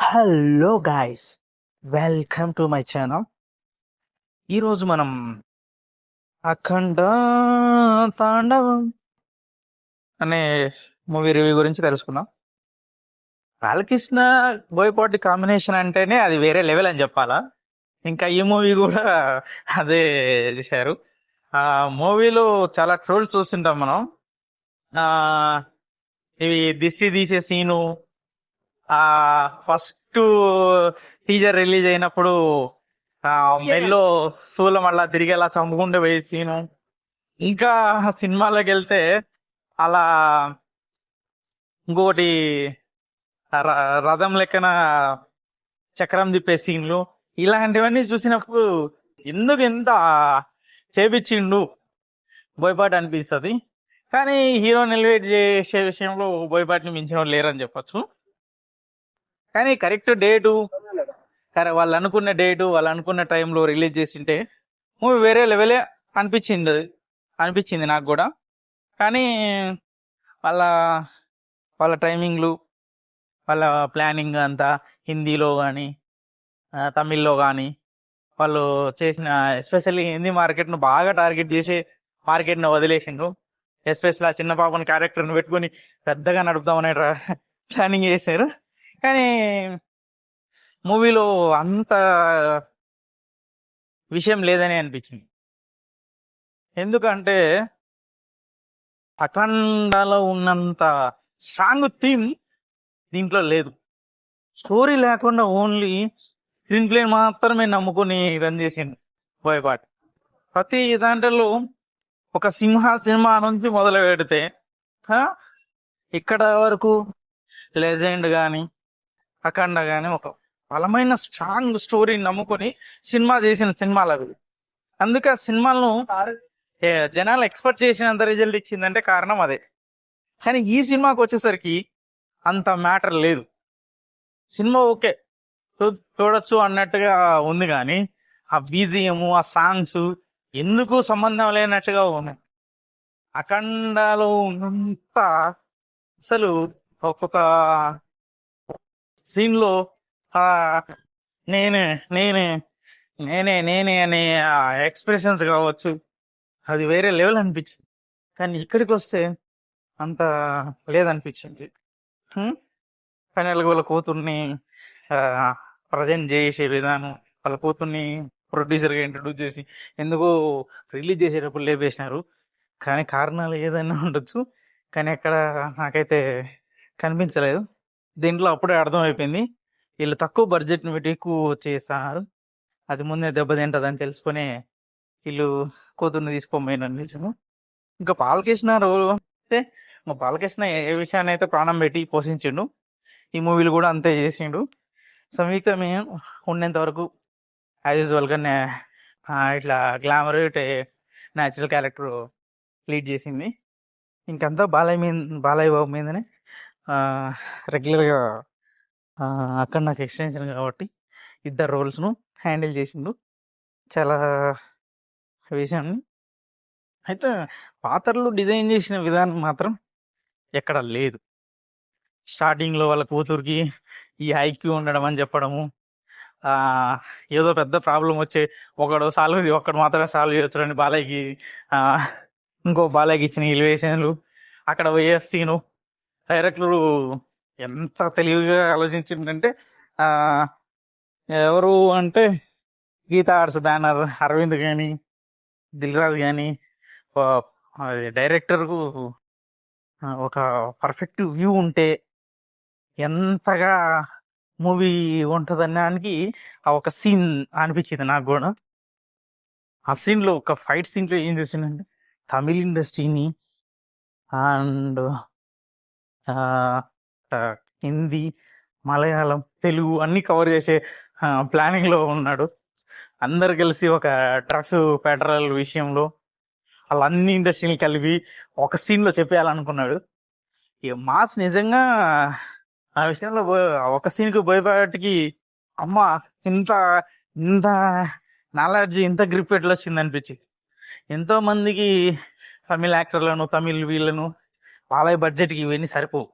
Hello guys, welcome to my channel. ఈరోజు మనం అఖండ తాండవం అనే మూవీ రివ్యూ గురించి తెలుసుకుందాం. బాలకృష్ణ బోయపాటి కాంబినేషన్ అంటేనే అది వేరే లెవెల్ అని చెప్పాలా. ఇంకా ఈ మూవీ కూడా అదే చేశారు. ఆ మూవీలో చాలా ట్రోల్స్ చూస్తుంటాం మనం. ఆ ఇవి దిష్టి తీసే సీను, ఆ ఫస్ట్ టీజర్ రిలీజ్ అయినప్పుడు ఆ మెల్లో శూలం అలా తిరిగేలా చంపుకుంటూ పోయి సీను, ఇంకా సినిమాలోకి వెళ్తే అలా ఇంకొకటి రథం లెక్కన చక్రం తిప్పే సీన్లు, ఇలాంటివన్నీ చూసినప్పుడు ఎందుకు ఎంత చేపించిండు బోయపాటి అనిపిస్తుంది. కానీ హీరోని ఎలివేట్ చేసే విషయంలో బోయపాటిని మించిన వాళ్ళు లేరని చెప్పొచ్చు. కానీ కరెక్ట్ డేటు, వాళ్ళు అనుకున్న డేటు, వాళ్ళు అనుకున్న టైంలో రిలీజ్ చేసింటే మూవీ వేరే లెవెలే అనిపించింది నాకు కూడా. కానీ వాళ్ళ వాళ్ళ టైమింగ్లు, వాళ్ళ ప్లానింగ్ అంతా హిందీలో కానీ తమిళ్లో కానీ వాళ్ళు చేసిన, ఎస్పెషల్లీ హిందీ మార్కెట్ను బాగా టార్గెట్ చేసి మార్కెట్ను వదిలేసిండ్రు. ఎస్పెషల్ ఆ చిన్న పాపని క్యారెక్టర్ని పెట్టుకొని పెద్దగా నడుపుతామనే ప్లానింగ్ చేశారు. కానీ మూవీలో అంత విషయం లేదని అనిపించింది. ఎందుకంటే అఖండాలో ఉన్నంత స్ట్రాంగ్ థీమ్ దీంట్లో లేదు. స్టోరీ లేకుండా ఓన్లీ స్క్రీన్ ప్లే మాత్రమే నమ్ముకొని రన్ చేసిండు బోయపాటి. ప్రతి దాంట్లో ఒక సినిమా నుంచి మొదలు పెడితే ఇక్కడ వరకు లెజెండ్ కానీ అఖండ కానీ ఒక బలమైన స్ట్రాంగ్ స్టోరీని నమ్ముకొని సినిమా చేసిన సినిమాలు అవి. అందుకే ఆ సినిమాలను జనాలు ఎక్స్పెక్ట్ చేసినంత రిజల్ట్ ఇచ్చిందంటే కారణం అదే. కానీ ఈ సినిమాకి వచ్చేసరికి అంత మ్యాటర్ లేదు. సినిమా ఓకే, చూడొచ్చు అన్నట్టుగా ఉంది, కానీ ఆ బీజిఎం, ఆ సాంగ్స్ ఎందుకు సంబంధం లేనట్టుగా ఉన్నాయి. అఖండాలో ఉన్నంత అసలు ఒక్కొక్క సీన్ లో ఆ నేనే నేనే నేనే నేనే అనే ఎక్స్ప్రెషన్స్ కావచ్చు, అది వేరే లెవెల్ అనిపించింది. కానీ ఇక్కడికి వస్తే అంత లేదనిపించింది. ఫైనల్గా వాళ్ళ కూతుర్ని ప్రజెంట్ చేసే విధానం, వాళ్ళ కూతుర్ని ప్రొడ్యూసర్గా ఇంట్రడ్యూస్ చేసి ఎందుకు రిలీజ్ చేసేటప్పుడు లేపేసినారు. కానీ కారణాలు ఏదైనా ఉండొచ్చు, కానీ అక్కడ నాకైతే కనిపించలేదు. దీంట్లో అప్పుడే అర్థమైపోయింది వీళ్ళు తక్కువ బడ్జెట్ని పెట్టి ఎక్కువ చేస్తున్నారు, అది ముందే దెబ్బతింటదని తెలుసుకొని వీళ్ళు కూతుర్ని తీసుకోపోయిన నిజము. ఇంకా బాలకృష్ణ అయితే బాలకృష్ణ ఏ విషయాన్ని అయితే ప్రాణం పెట్టి పోషించిండు, ఈ మూవీలు కూడా అంతే చేసిండు. సంయుక్త మేము ఉన్నంత వరకు యాజ్ యూజువల్గా ఇట్లా గ్లామర్ న్యాచురల్ క్యారెక్టర్ లీడ్ చేసింది. ఇంకంతా బాలయ్య బాబు మీదనే రెగ్యులర్గా అక్కడ నాకు ఎక్స్టెన్షన్ కాబట్టి ఇద్దరు రోల్స్ను హ్యాండిల్ చేసిండు చాలా విషయాన్ని. అయితే పాత్రలు డిజైన్ చేసిన విధానం మాత్రం ఎక్కడ లేదు. స్టార్టింగ్లో వాళ్ళ కూతురికి ఈ ఐక్యూ ఉండడం అని చెప్పడము, ఏదో పెద్ద ప్రాబ్లం వచ్చే ఒక్కడు మాత్రమే సాల్వ్ చేయొచ్చు బాలయ్యకి, ఇంకో బాలయ్యకి ఇచ్చిన ఎలివేషన్లు, అక్కడ పోయే సీను, డైరెక్టరు ఎంత తెలివిగా ఆలోచించిందంటే ఎవరు అంటే గీతా ఆర్ట్స్ బ్యానర్ అరవింద్ కానీ దిల్రాజు కానీ డైరెక్టర్కు ఒక పర్ఫెక్ట్ వ్యూ ఉంటే ఎంతగా మూవీ ఉంటుందనడానికి ఆ ఒక సీన్ అనిపించింది నాకు కూడా. ఆ సీన్లో ఒక ఫైట్ సీన్లో ఏం చేసిందంటే తమిళ ఇండస్ట్రీని అండ్ హిందీ, మలయాళం, తెలుగు అన్ని కవర్ చేసే ప్లానింగ్లో ఉన్నాడు. అందరు కలిసి ఒక డ్రగ్స్ పెట్రోల్ విషయంలో అలా అన్ని ఇండస్ట్రీని కలిపి ఒక సీన్లో చెప్పేయాలనుకున్నాడు. ఇక మాస్ నిజంగా ఆ విషయంలో ఒక సీన్కి బోయపాటికి అమ్మ ఇంత ఇంత నాలెడ్జ్, ఇంత గ్రిప్ ఎట్లా వచ్చింది అనిపించింది. ఎంతో మందికి తమిళ యాక్టర్లను, తమిళ్ వీళ్ళను వాళ్ళ బడ్జెట్కి ఇవన్నీ సరిపోవు,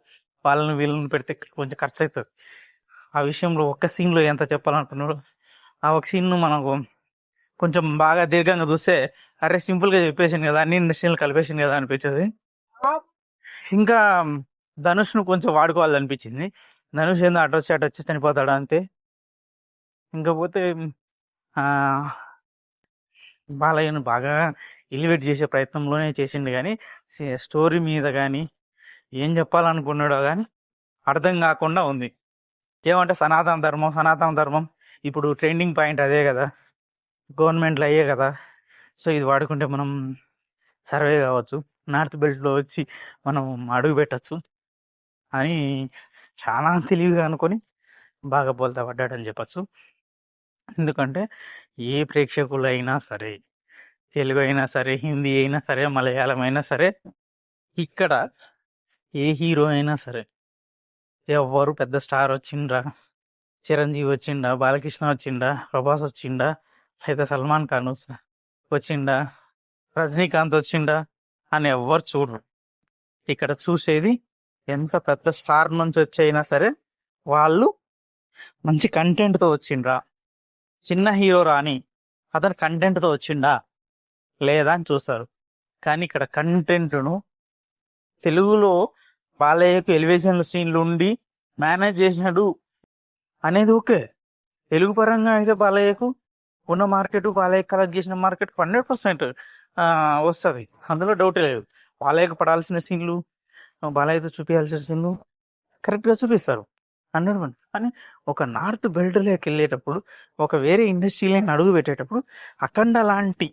వాళ్ళని వీళ్ళని పెడితే కొంచెం ఖర్చు అవుతుంది. ఆ విషయంలో ఒక్క సీన్లో ఎంత చెప్పాలనుకున్నాడు, ఆ ఒక సీన్ను మనకు కొంచెం బాగా దీర్ఘంగా చూస్తే అరే సింపుల్గా చెప్పేసింది కదా, అన్ని ఇండస్ట్రీలు కలిపేసింది కదా అనిపించేది. ఇంకా ధనుష్ను కొంచెం వాడుకోవాలనిపించింది. ధనుష్ ఏందో అటు వచ్చి చనిపోతాడు అంతే. ఇంకా పోతే ఆ, బాలయ్యను బాగా ఎలివేట్ చేసే ప్రయత్నంలోనే చేసిండు కానీ స్టోరీ మీద కానీ ఏం చెప్పాలనుకున్నాడో కానీ అర్థం కాకుండా ఉంది. ఏమంటే సనాతన ధర్మం ఇప్పుడు ట్రెండింగ్ పాయింట్ అదే కదా, గవర్నమెంట్లో అయ్యే కదా. సో ఇది వాడుకుంటే మనం సర్వే కావచ్చు, నార్త్ బెల్ట్లో వచ్చి మనం అడుగు పెట్టచ్చు అని చాలా తెలివిగా అనుకొని బాగా బోల్తా పడ్డాడని చెప్పచ్చు. ఎందుకంటే ఏ ప్రేక్షకులైనా సరే, తెలుగు అయినా సరే, హిందీ అయినా సరే, మలయాళం అయినా సరే, ఇక్కడ ఏ హీరో అయినా సరే, ఎవరు పెద్ద స్టార్ వచ్చిండ్రా, చిరంజీవి వచ్చిండా, బాలకృష్ణ వచ్చిండా, ప్రభాస్ వచ్చిండా, లేదా సల్మాన్ ఖాన్ వచ్చిండా, రజనీకాంత్ వచ్చిండా అని ఎవ్వరు చూడరు. ఇక్కడ చూసేది ఎంత పెద్ద స్టార్ నుంచి వచ్చైనా సరే వాళ్ళు మంచి కంటెంట్తో వచ్చిండ్రా, చిన్న హీరో రాని అతను కంటెంట్తో వచ్చిండా లేదా అని చూస్తారు. కానీ ఇక్కడ కంటెంట్ను తెలుగులో బాలయ్యకు ఎలివేషన్ సీన్లు ఉండి మేనేజ్ చేసినాడు అనేది ఓకే. తెలుగు పరంగా అయితే బాలయ్యకు ఉన్న మార్కెట్, బాలయ్య కలెక్ట్ చేసిన మార్కెట్ 100% వస్తుంది, అందులో డౌటే లేదు. బాలయ్యకు పడాల్సిన సీన్లు, బాలయ్యతో చూపించాల్సిన సీన్లు కరెక్ట్గా చూపిస్తారు 100%. కానీ ఒక నార్త్ బెల్ట్లోకి వెళ్ళేటప్పుడు, ఒక వేరే ఇండస్ట్రీలో అడుగు పెట్టేటప్పుడు అఖండ లాంటి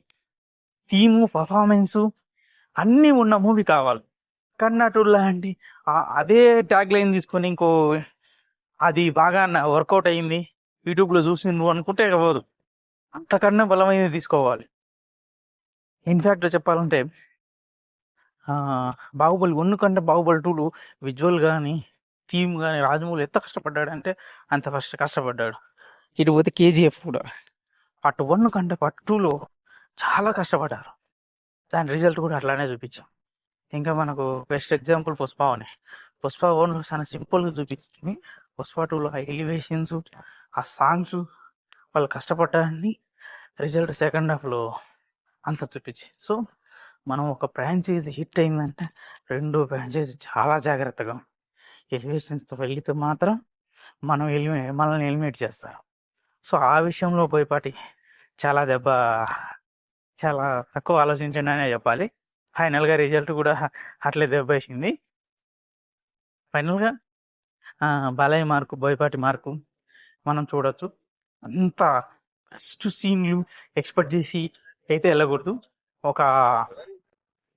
థీము, పర్ఫార్మెన్సు అన్నీ ఉన్న మూవీ కావాలి. కర్ణాటక లాంటి అదే ట్యాగ్ లైన్ తీసుకొని ఇంకో అది బాగా వర్కౌట్ అయ్యింది, యూట్యూబ్లో చూసి నువ్వు అనుకుంటే పోదు, అంతకన్నా బలమైనది తీసుకోవాలి. ఇన్ఫ్యాక్ట్ చెప్పాలంటే బాహుబలి 1 కంటే బాహుబలి 2లో విజువల్ కానీ థీమ్ కానీ రాజమౌళి ఎంత కష్టపడ్డాడంటే అంత ఫస్ట్ కష్టపడ్డాడు. ఇటు పోతే కేజీఎఫ్ కూడా పార్ట్ 1 కంటే పార్ట్ 2లో చాలా కష్టపడ్డారు. దాని రిజల్ట్ కూడా అట్లానే చూపించాం. ఇంకా మనకు బెస్ట్ ఎగ్జాంపుల్ పుష్ప 1. పుష్ప 1 చాలా సింపుల్గా చూపించింది. పుష్ప 2లో ఆ ఎలివేషన్స్, ఆ సాంగ్స్, వాళ్ళు కష్టపడ్డాన్ని రిజల్ట్ సెకండ్ హాఫ్లో అంత చూపించి. సో మనం ఒక ఫ్రాంచైజీ హిట్ అయిందంటే రెండో ఫ్రాంచైజీ చాలా జాగ్రత్తగా ఎలివేషన్స్తో వెళ్తే మాత్రం మనల్ని ఎలిమినేట్ చేస్తారు. సో ఆ విషయంలో బోయపాటి చాలా తక్కువ ఆలోచించండి అనే చెప్పాలి. ఫైనల్గా రిజల్ట్ కూడా అట్లే దెబ్బేసింది. ఫైనల్గా బాలయ్య మార్కు, బోయపాటి మార్కు మనం చూడొచ్చు. అంత బెస్ట్ సీన్లు ఎక్స్పెక్ట్ చేసి అయితే వెళ్ళకూడదు. ఒక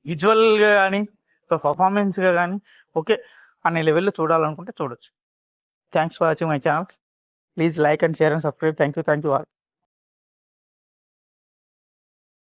విజువల్గా కానీ, ఒక పర్ఫార్మెన్స్గా కానీ ఓకే అనే లెవెల్లో చూడాలనుకుంటే చూడొచ్చు. Thanks for watching my channel. Please like and share and subscribe. Thank you all.